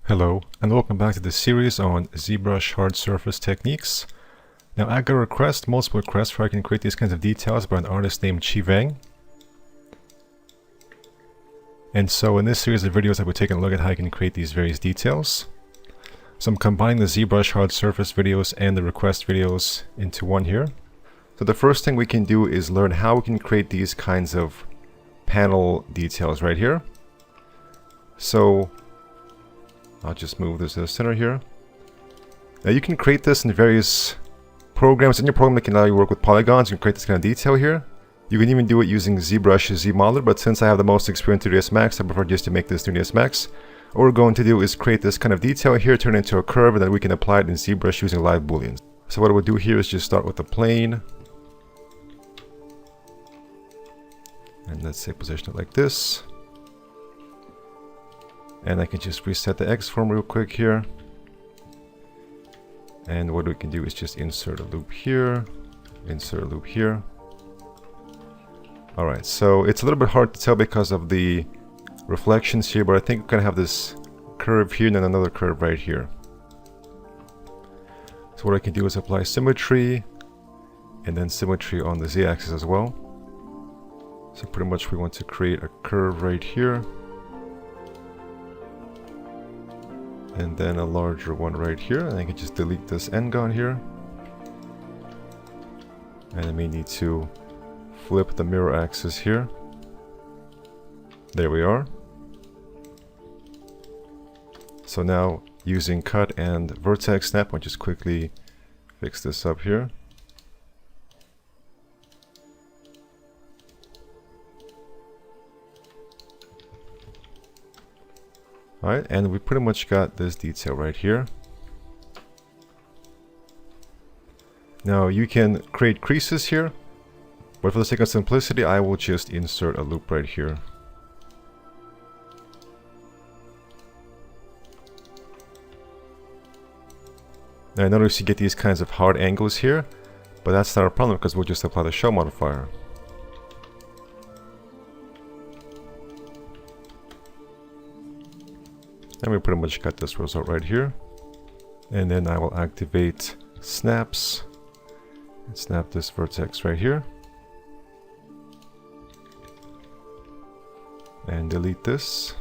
Hello, and welcome back to this series on ZBrush hard surface techniques. Now I got a request, multiple requests, where I can create these kinds of details by an artist named Chi Vang. And so in this series of videos, I'll be taking a look at how I can create these various details. So I'm combining the ZBrush hard surface videos and the request videos into one here. So the first thing we can do is learn how we can create these kinds of panel details right here. So I'll just move this to the center here. Now you can create this in various programs in your program that can allow you to work with polygons. You can create this kind of detail here. You can even do it using ZBrush ZModeler, but since I have the most experience in 3ds Max, I prefer just to make this 3ds Max. What we're going to do is create this kind of detail here, turn it into a curve, and then we can apply it in ZBrush using live booleans. So what I would do here is just start with a plane. And let's say position it like this. And I can just reset the X form real quick here. And what we can do is just insert a loop here, insert a loop here. Alright, so it's a little bit hard to tell because of the reflections here, but I think we're going to have this curve here and then another curve right here. So what I can do is apply symmetry and then symmetry on the Z-axis as well. So pretty much we want to create a curve right here. And then a larger one right here, and I can just delete this n-gon here. And I may need to flip the mirror axis here. There we are. So now using cut and vertex snap, I'll just quickly fix this up here. Alright, and we pretty much got this detail right here. Now you can create creases here, but for the sake of simplicity, I will just insert a loop right here. Now I notice you get these kinds of hard angles here, but that's not a problem because we'll just apply the shell modifier. And we pretty much got this result right here. And then I will activate snaps and snap this vertex right here. And delete this.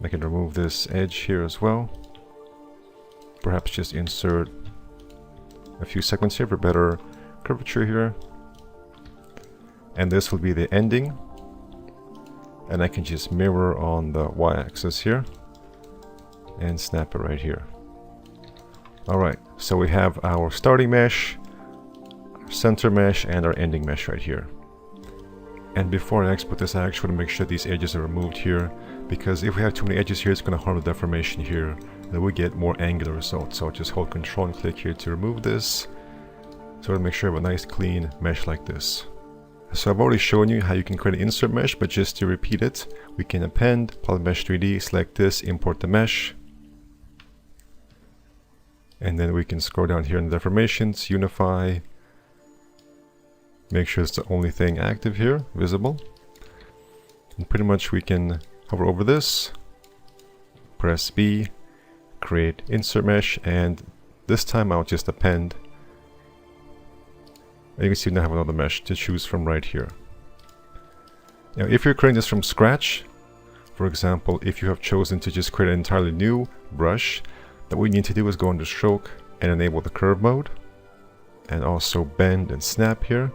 I can remove this edge here as well. Perhaps just insert a few segments here for better curvature here. And this will be the ending. And I can just mirror on the y-axis here and snap it right here. Alright, so we have our starting mesh, our center mesh, and our ending mesh right here. And before I export this, I actually want to make sure these edges are removed here, because if we have too many edges here, it's going to harm the deformation here, and we get more angular results. So I'll just hold Control and click here to remove this. So I'll make sure I have a nice clean mesh like this. So I've already shown you how you can create an insert mesh, but just to repeat it, we can append, Polymesh 3D, select this, import the mesh. And then we can scroll down here in the deformations, unify, make sure it's the only thing active here, visible. And pretty much we can hover over this, press B, create insert mesh, and this time I'll just append. And you can see now I have another mesh to choose from right here. Now if you're creating this from scratch, for example, if you have chosen to just create an entirely new brush, then what you need to do is go into stroke and enable the curve mode, and also bend and snap here.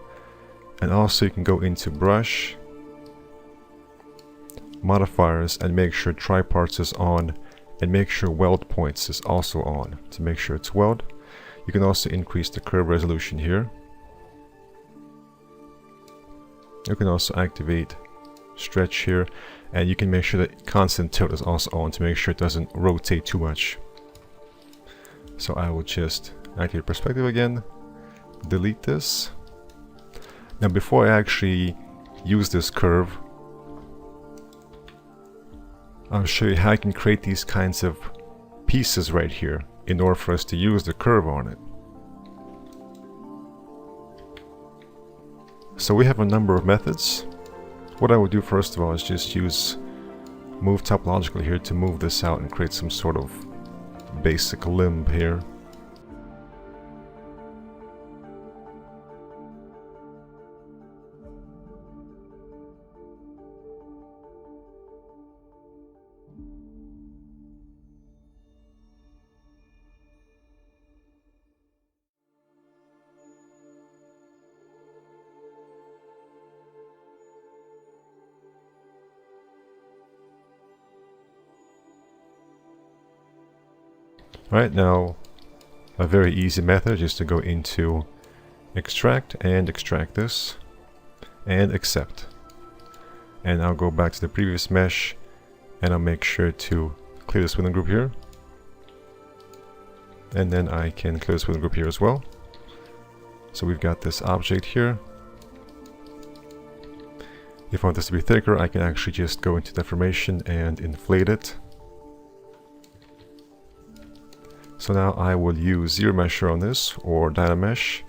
And also you can go into brush, modifiers, and make sure triparts is on, and make sure weld points is also on to make sure it's weld. You can also increase the curve resolution here. You can also activate stretch here, and you can make sure that constant tilt is also on to make sure it doesn't rotate too much. So I will just activate perspective again, delete this. Now before I actually use this curve, I'll show you how I can create these kinds of pieces right here in order for us to use the curve on it. So we have a number of methods. What I would do first of all is just use move topologically here to move this out and create some sort of basic limb here. Alright, now a very easy method is to go into extract and extract this and accept. And I'll go back to the previous mesh and I'll make sure to clear this within group here. And then I can clear this within group here as well. So we've got this object here. If I want this to be thicker, I can actually just go into deformation and inflate it. So now I will use zero mesher on this, or Dynamesh.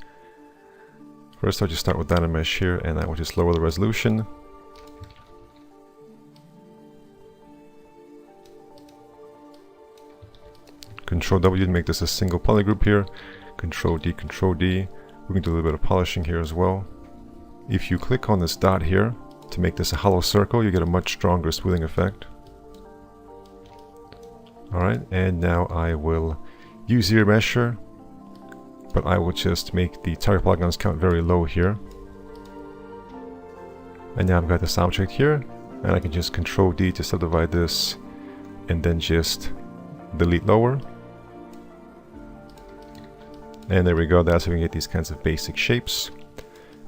First I'll just start with Dynamesh here, and I will just lower the resolution. Control W to make this a single polygroup here. Control D, Control D. We can do a little bit of polishing here as well. If you click on this dot here to make this a hollow circle, you get a much stronger smoothing effect. Alright, and now I will use zero mesher, but I will just make the target polygons count very low here. And now I've got this object here, and I can just Control D to subdivide this, and then just delete lower. And there we go, that's how we get these kinds of basic shapes.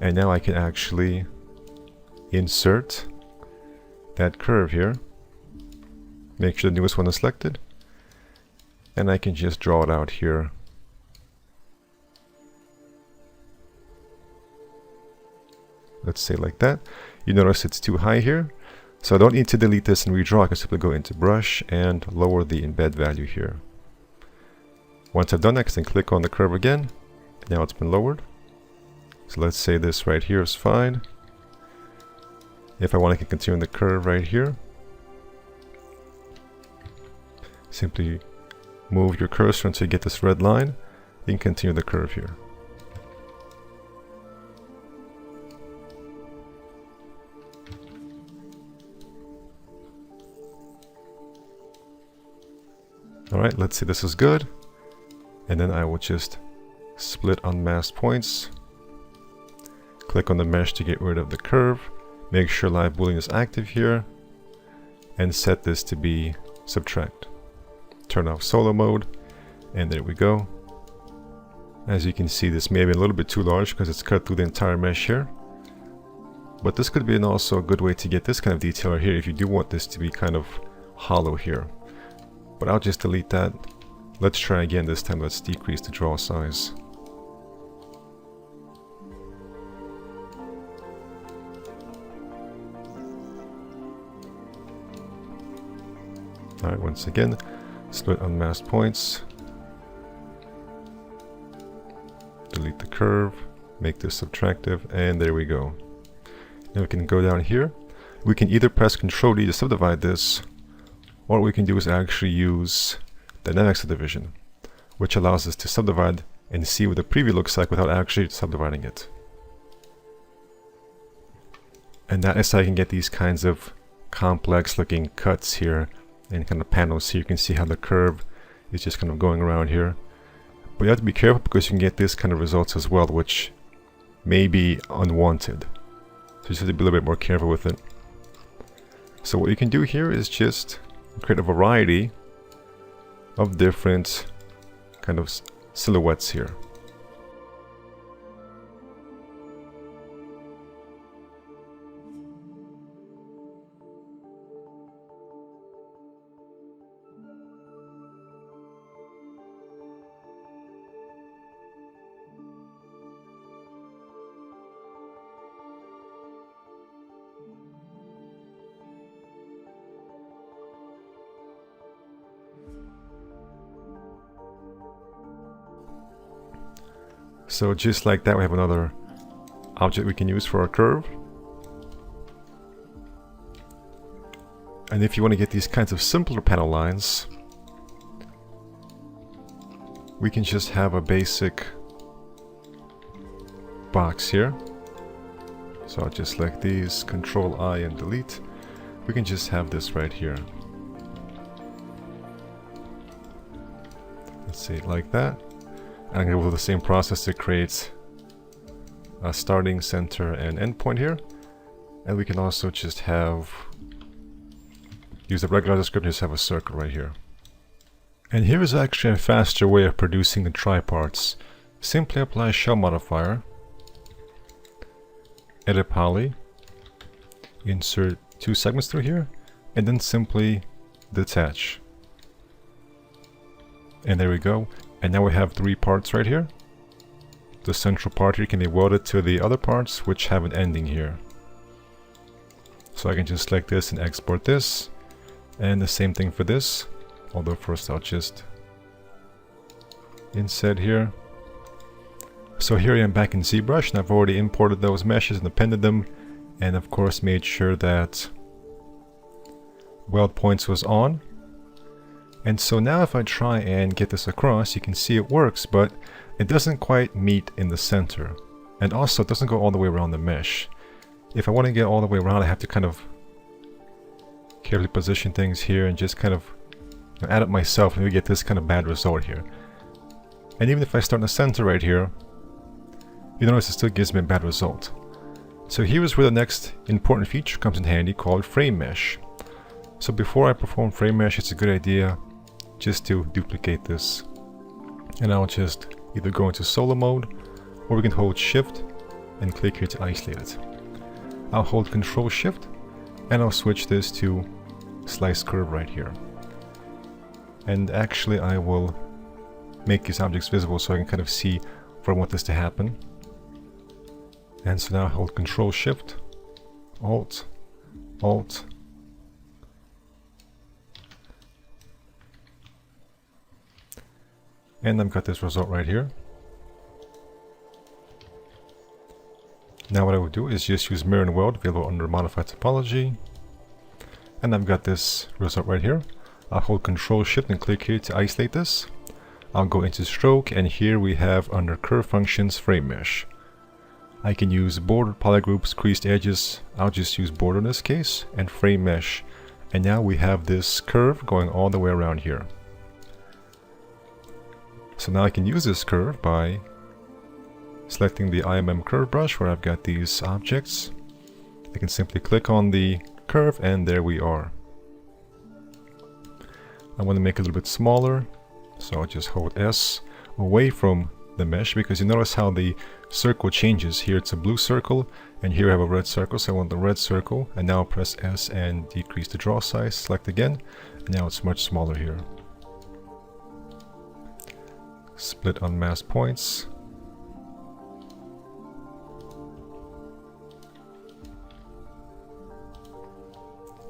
And now I can actually insert that curve here. Make sure the newest one is selected. And I can just draw it out here. Let's say like that. You notice it's too high here. So I don't need to delete this and redraw. I can simply go into brush and lower the embed value here. Once I've done that, I can click on the curve again. Now it's been lowered. So let's say this right here is fine. If I want, I can continue the curve right here. Simply move your cursor until you get this red line. You can continue the curve here. Alright, let's see, this is good. And then I will just split unmasked points. Click on the mesh to get rid of the curve. Make sure live boolean is active here. And set this to be subtract. Turn off solo mode. And there we go. As you can see, this may have been a little bit too large because it's cut through the entire mesh here. But this could be also a good way to get this kind of detail right here if you do want this to be kind of hollow here. But I'll just delete that. Let's try again this time. Let's decrease the draw size. Alright, once again, split unmasked points. Delete the curve. Make this subtractive, and there we go. Now we can go down here. We can either press Ctrl D to subdivide this, or what we can do is actually use dynamic subdivision, which allows us to subdivide and see what the preview looks like without actually subdividing it. And that is how you can get these kinds of complex looking cuts here and kind of panels here. You can see how the curve is just kind of going around here. But you have to be careful because you can get this kind of results as well, which may be unwanted. So you just have to be a little bit more careful with it. So what you can do here is just create a variety of different kind of silhouettes here. So just like that, we have another object we can use for our curve. And if you want to get these kinds of simpler panel lines, we can just have a basic box here. So I'll just select these, Control I and delete. We can just have this right here. Let's see, like that. And I'm going to go through the same process to create a starting, center, and end point here. And we can also just use the regular descriptor, just have a circle right here. And here is actually a faster way of producing the triparts. Simply apply a shell modifier, edit poly, insert 2 segments through here, and then simply detach. And there we go. And now we have 3 parts right here. The central part here can be welded to the other parts, which have an ending here. So I can just select this and export this. And the same thing for this. Although first I'll just inset here. So here I am back in Zbrush, and I've already imported those meshes and appended them. And of course made sure that weld points was on. And so now if I try and get this across, you can see it works, but it doesn't quite meet in the center. And also it doesn't go all the way around the mesh. If I want to get all the way around, I have to kind of carefully position things here and just kind of add it myself, and we get this kind of bad result here. And even if I start in the center right here, you notice it still gives me a bad result. So here is where the next important feature comes in handy, called frame mesh. So before I perform frame mesh, it's a good idea just to duplicate this. And I'll just either go into solo mode, or we can hold shift and click here to isolate it. I'll hold Control Shift, and I'll switch this to slice curve right here. And actually I will make these objects visible so I can kind of see where I want this to happen. And so now I hold Control Shift, Alt, Alt, and I've got this result right here. Now what I would do is just use Mirror and Weld, available under Modified Topology. And I've got this result right here. I'll hold Control Shift and click here to isolate this. I'll go into Stroke, and here we have under Curve Functions Frame Mesh. I can use bordered polygroups, creased edges. I'll just use border in this case, and Frame Mesh. And now we have this curve going all the way around here. So now I can use this curve by selecting the IMM curve brush where I've got these objects. I can simply click on the curve, and there we are. I want to make it a little bit smaller, so I'll just hold S away from the mesh, because you notice how the circle changes. Here it's a blue circle, and here I have a red circle, so I want the red circle. And now I'll press S and decrease the draw size, select again, and now it's much smaller here. Split unmasked points.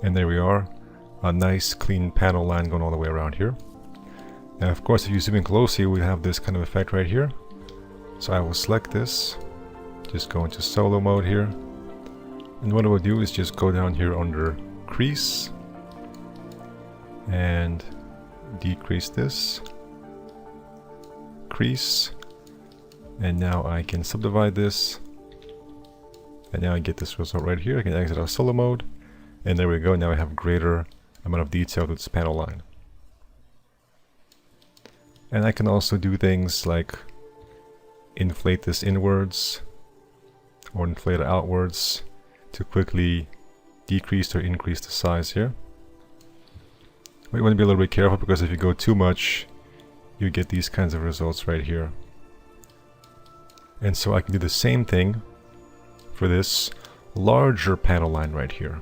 And there we are, a nice clean panel line going all the way around here. Now of course if you zoom in closely, we have this kind of effect right here. So I will select this, just go into solo mode here. And what I will do is just go down here under crease and decrease this, crease, and now I can subdivide this, and now I get this result right here. I can exit out solo mode, and there we go. Now I have a greater amount of detail to this panel line. And I can also do things like inflate this inwards or inflate it outwards to quickly decrease or increase the size here. But you want to be a little bit careful, because if you go too much, you get these kinds of results right here. And so I can do the same thing for this larger panel line right here.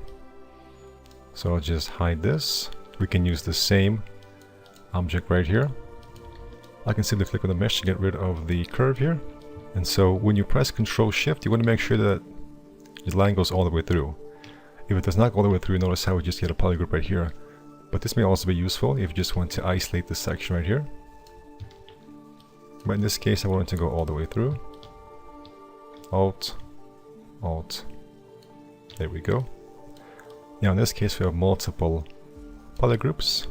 So I'll just hide this. We can use the same object right here. I can simply click on the mesh to get rid of the curve here. And so when you press Control Shift, you want to make sure that the line goes all the way through. If it does not go all the way through, notice how we just get a polygroup right here. But this may also be useful if you just want to isolate this section right here. But in this case, I want it to go all the way through. Alt, Alt. There we go. Now in this case we have multiple polygroups,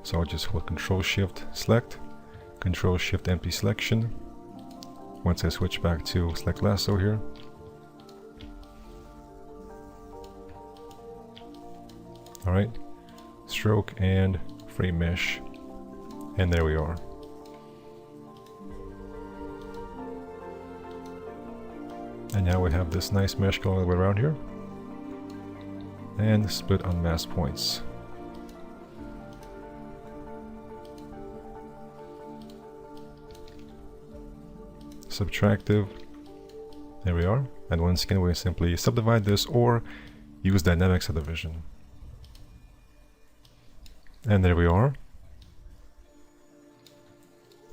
so I'll just hold Control Shift select, Control Shift empty selection. Once I switch back to select lasso here, alright, stroke and frame mesh, and there we are. And now we have this nice mesh going all the way around here, and split on mask points. Subtractive, there we are. And once again we simply subdivide this or use dynamic subdivision. And there we are.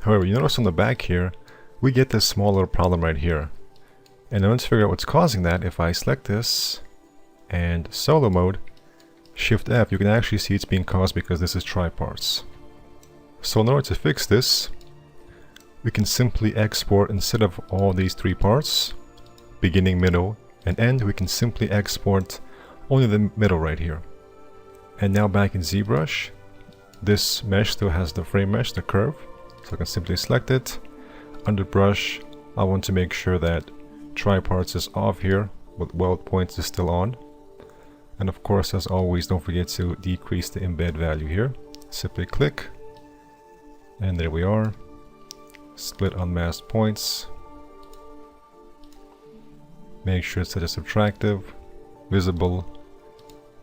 However, you notice on the back here, we get this smaller problem right here. And then let's figure out what's causing that. If I select this and solo mode, Shift F, you can actually see it's being caused because this is triparts. So in order to fix this, we can simply export, instead of all these three parts, beginning, middle, and end, we can simply export only the middle right here. And now back in Zbrush, this mesh still has the frame mesh, the curve, so I can simply select it. Under brush, I want to make sure that triparts is off here, but weld points is still on. And of course, as always, don't forget to decrease the embed value here. Simply click, and there we are. Split on mask points. Make sure it's set as subtractive, visible,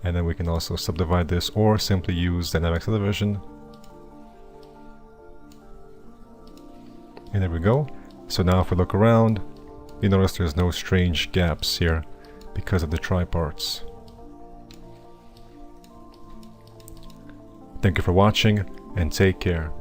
and then we can also subdivide this or simply use dynamic subdivision. And there we go. So now if we look around, you notice there's no strange gaps here because of the triparts. Thank you for watching and take care.